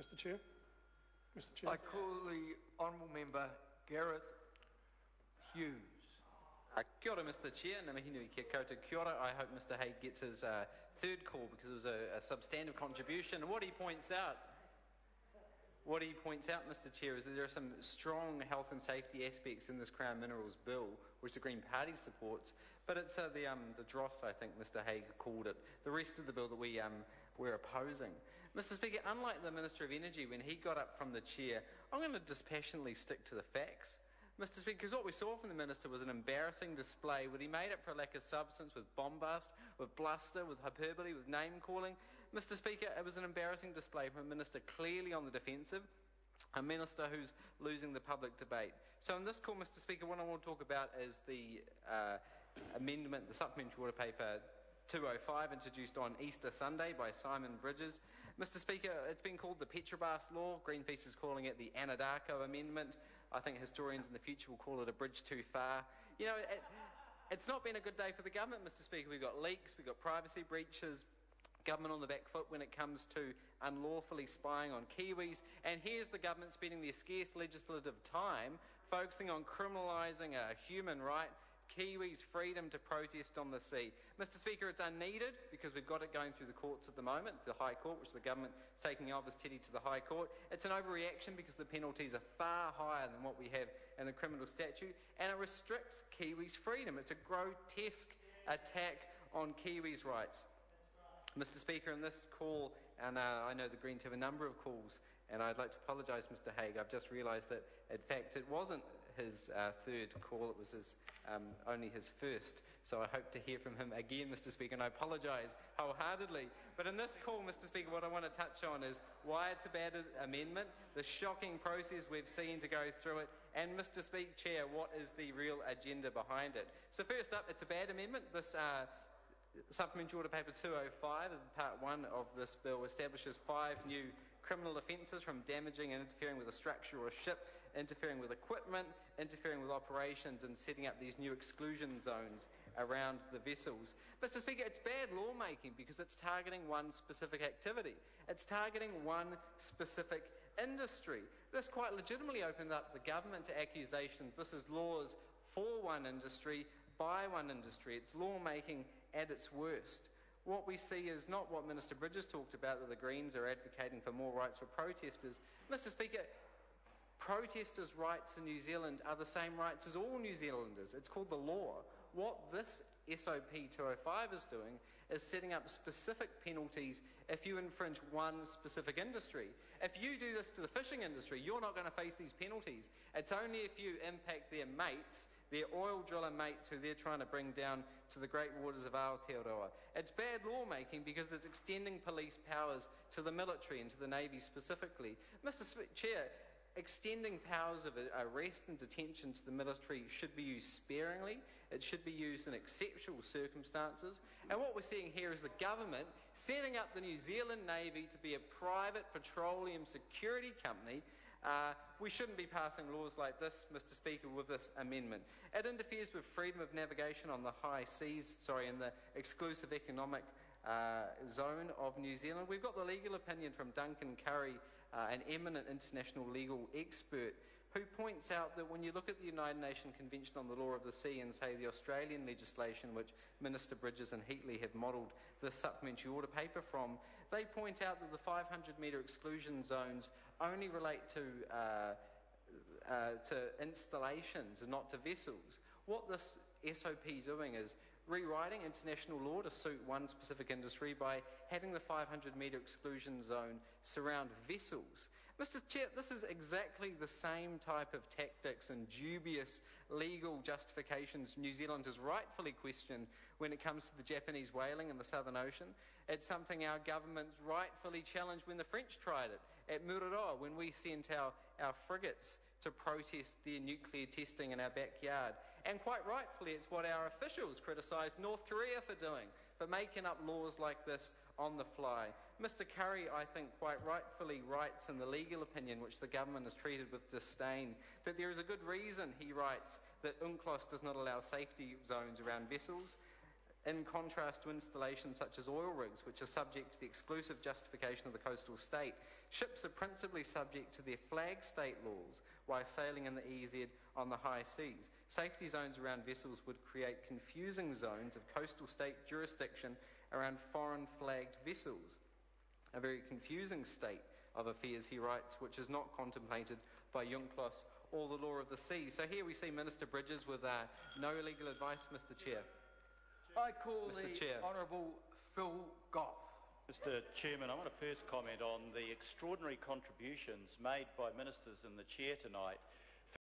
Mr Chair. Mr Chair. I call the Honourable Member Gareth Hughes. Kia ora, Mr Chair. Ngā mihi nui kia koutou. Kia ora. I hope Mr Hague gets his third call because it was a substantive contribution. And what he points out, Mr Chair, is that there are some strong health and safety aspects in this Crown Minerals Bill, which the Green Party supports, but it's the dross, I think Mr Hague called it, the rest of the bill that we're opposing. Mr Speaker, unlike the Minister of Energy, when he got up from the chair, I'm going to dispassionately stick to the facts. Mr Speaker, because what we saw from the Minister was an embarrassing display where he made up for a lack of substance with bombast, with bluster, with hyperbole, with name-calling. Mr Speaker, it was an embarrassing display from a Minister clearly on the defensive, a Minister who's losing the public debate. So in this call, Mr Speaker, what I want to talk about is the amendment, the supplementary order paper 205, introduced on Easter Sunday by Simon Bridges. Mr Speaker, it's been called the Petrobras Law. Greenpeace is calling it the Anadarko Amendment. I think historians in the future will call it a bridge too far. You know, it's not been a good day for the government, Mr Speaker. We've got leaks, we've got privacy breaches, government on the back foot when it comes to unlawfully spying on Kiwis, and here's the government spending their scarce legislative time focusing on criminalising a human right, Kiwis' freedom to protest on the sea. Mr Speaker, it's unneeded because we've got it going through the courts at the moment, the High Court, which the government is taking Elvis Teddy to the High Court. It's an overreaction because the penalties are far higher than what we have in the criminal statute, and it restricts Kiwis' freedom. It's a grotesque attack on Kiwis' rights. Mr Speaker, in this call, and I know the Greens have a number of calls, and I'd like to apologise, Mr Hague. I've just realised that, in fact, it wasn't his third call, it was only his first. So I hope to hear from him again, Mr Speaker, and I apologise wholeheartedly. But in this call, Mr Speaker, what I want to touch on is why it's a bad amendment, the shocking process we've seen to go through it, and, Mr Chair, what is the real agenda behind it. So first up, it's a bad amendment. This Supplementary Order Paper 205, as Part 1 of this bill, establishes 5 new criminal offences, from damaging and interfering with a structure or a ship, interfering with equipment, interfering with operations, and setting up these new exclusion zones around the vessels. Mr Speaker, it's bad lawmaking because it's targeting one specific activity. It's targeting one specific industry. This quite legitimately opened up the government to accusations. This is laws for one industry, by one industry. It's lawmaking at its worst. What we see is not what Minister Bridges talked about, that the Greens are advocating for more rights for protesters. Mr Speaker, protesters' rights in New Zealand are the same rights as all New Zealanders. It's called the law. What this SOP 205 is doing is setting up specific penalties if you infringe one specific industry. If you do this to the fishing industry, you're not going to face these penalties. It's only if you impact their mates, their oil driller mates who they're trying to bring down to the great waters of Aotearoa. It's bad lawmaking because it's extending police powers to the military and to the Navy specifically. Mr Chair, extending powers of arrest and detention to the military should be used sparingly. It should be used in exceptional circumstances. And what we're seeing here is the government setting up the New Zealand Navy to be a private petroleum security company. We shouldn't be passing laws like this, Mr Speaker, with this amendment. It interferes with freedom of navigation on the high seas, in the exclusive economic zone of New Zealand. We've got the legal opinion from Duncan Curry, an eminent international legal expert, who points out that when you look at the United Nations Convention on the Law of the Sea and, say, the Australian legislation, which Minister Bridges and Heatley have modelled the supplementary order paper from, they point out that the 500-metre exclusion zones only relate to installations and not to vessels. What this SOP doing is rewriting international law to suit one specific industry by having the 500-metre exclusion zone surround vessels. Mr Chair, this is exactly the same type of tactics and dubious legal justifications New Zealand has rightfully questioned when it comes to the Japanese whaling in the Southern Ocean. It's something our governments rightfully challenged when the French tried it at Mururoa, when we sent our frigates to protest their nuclear testing in our backyard. And quite rightfully, it's what our officials criticised North Korea for doing, for making up laws like this on the fly. Mr Curry, I think, quite rightfully writes in the legal opinion, which the government has treated with disdain, that there is a good reason, he writes, that UNCLOS does not allow safety zones around vessels. in contrast to installations such as oil rigs, which are subject to the exclusive justification of the coastal state. Ships are principally subject to their flag state laws while sailing in the EEZ on the high seas. Safety zones around vessels would create confusing zones of coastal state jurisdiction around foreign flagged vessels. A very confusing state of affairs, he writes, which is not contemplated by UNCLOS or the law of the sea. So here we see Minister Bridges with no legal advice, Mr. Chair. I call Mr. the Chair. Honourable Phil Goff. Mr. Chairman, I want to first comment on the extraordinary contributions made by ministers in the chair tonight